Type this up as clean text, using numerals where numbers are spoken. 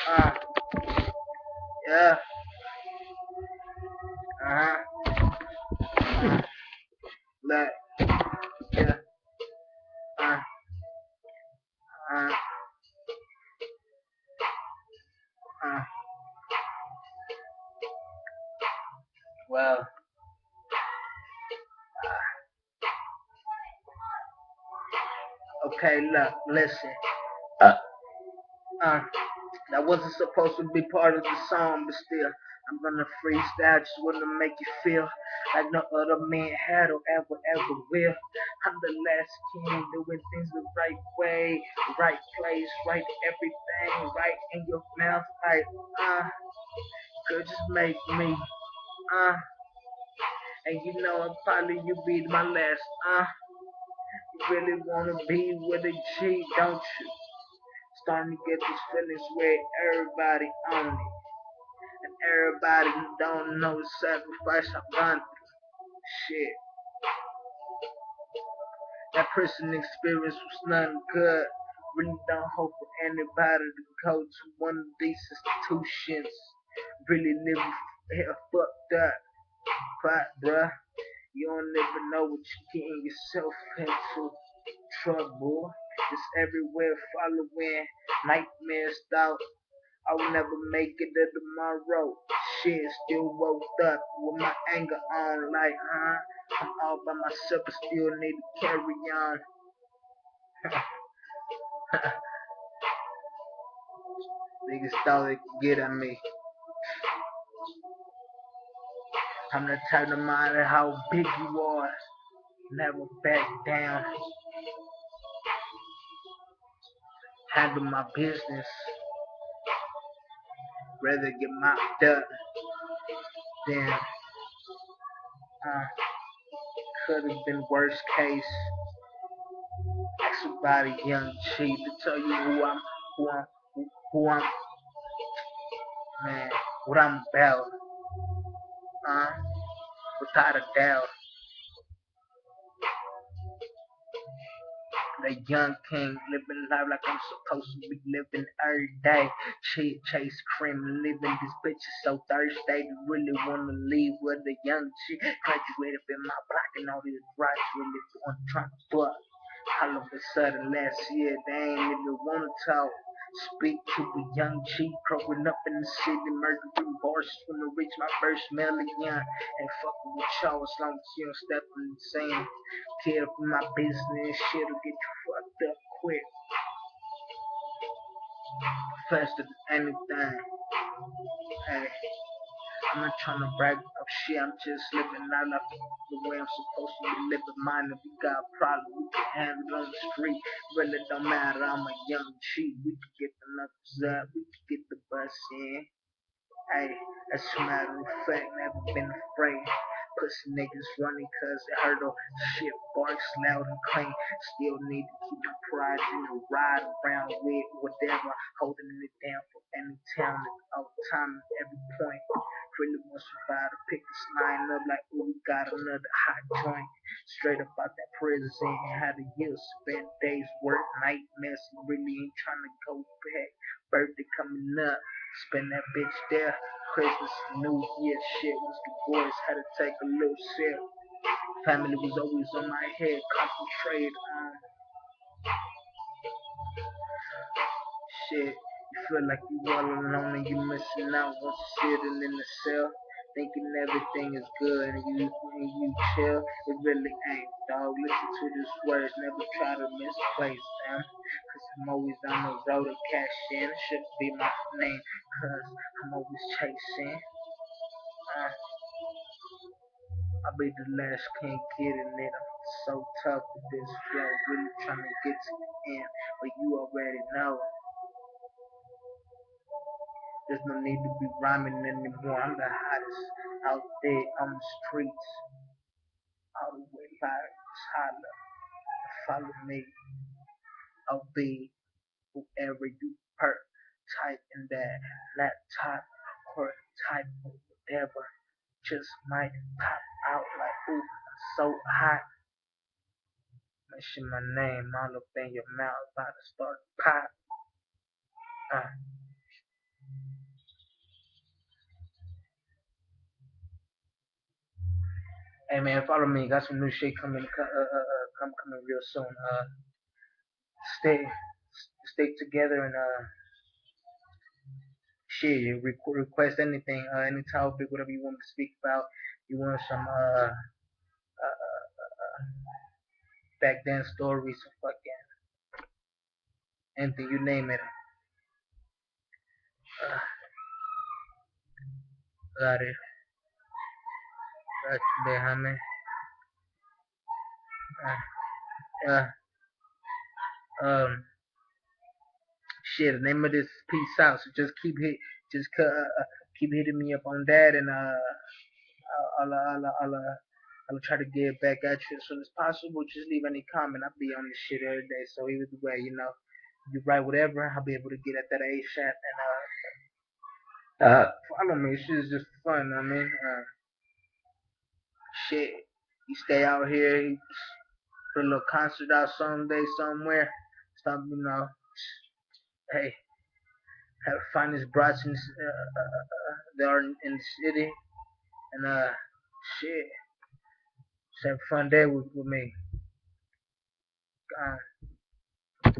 Uh, yeah. Uh-huh. Like, yeah. Uh, uh, uh. Well, okay, look, listen. Uh, uh, that wasn't supposed to be part of the song, but still, I'm gonna freestyle just wanna make you feel like no other man had or ever will. I'm the last king doing things the right way, right place, right everything, right in your mouth, like, girl, just make me, uh, and you know, I'm probably you be my last, you really wanna be with a G, don't you? Starting to get these feelings where everybody on it. And everybody who don't know the sacrifice I've gone through. Shit. That prison experience was nothing good. Really don't hope for anybody to go to one of these institutions. Really living here fucked up. But bruh, you don't never know what you're getting yourself into. Trouble is everywhere following nightmares thought I will never make it to tomorrow. Shit, still woke up with my anger on, like, I'm all by myself, but still need to carry on. Niggas thought they could get at me. I'm the type no matter how big you are, never back down. Handle my business, rather get mopped up than could have been worst case. Ask somebody young G to tell you who I'm, who I'm, man, what I'm about. Uh, Without a doubt, the young king living life like I'm supposed to be living every day. Shit, chase cream, living this bitch is so thirsty. They really wanna leave with the young chick. Graduated in my block and all these rocks really want trying to fuck. All of a sudden last year they ain't even wanna talk. Speak to a young G growing up in the city, murdering bars when I reach my first million. Ain't fucking with y'all as long as you don't step on the same. Care for my business, shit'll get you fucked up quick, faster than anything. Hey, I'm not trying to brag up shit, I'm just living out like the way I'm supposed to be living mine. If we got a problem, we can handle it on the street. Really don't matter, I'm a young G. We can get the knuckles up, we can get the bus in. Hey, as a matter of fact, never been afraid. Pussy niggas running cause they heard of shit barks loud and clean. Still need to keep the pride in the ride around with whatever. Holding it down for any town at all time at every point. Really want somebody to pick this line up like, ooh, we got another hot joint. Straight up out that prison, had a year spent days work, nightmares, really ain't trying to go back. Birthday coming up. Spend that bitch there. Christmas, New Year shit was the boys. Had to take a little sip. Family was always on my head. Concentrate on shit. You feel like you all alone and you missing out once you're sitting in the cell. Thinking everything is good and you chill. It really ain't, dog. Listen to this words. Never try to misplace them. Cause I'm always on the road to cash in. Should be my name. Cause I'm always chasing. Uh, I'll be the last king getting it. I'm so tough with this flow, really trying to get to the end. But you already know, there's no need to be rhyming anymore. I'm the hottest out there on the streets. All the way live, just holler, follow me. I'll be whoever you per type in that laptop or type of whatever. Just might pop out like, ooh, I'm so hot. Mention my name all up in your mouth, about to start to pop. Uh, Hey man, follow me. Got some new shit coming real soon. Stay stick together and shit. Request anything, any topic, whatever you want to speak about. You want some back then stories, some fucking anything, you name it. Uh, got it. Déjame. Uh, um, shit. The name of this peace out. So just keep hitting me up on that, and I'll try to get back at you as soon as possible. Just leave any comment. I'll be on this shit every day. So either way, you write whatever, I'll be able to get at that ASAP. And follow me. Shit is just fun. I mean, shit. You stay out here. You put a little concert out someday somewhere. Stop, hey, have the finest brats that are in the city, and shit, just have a fun day with me.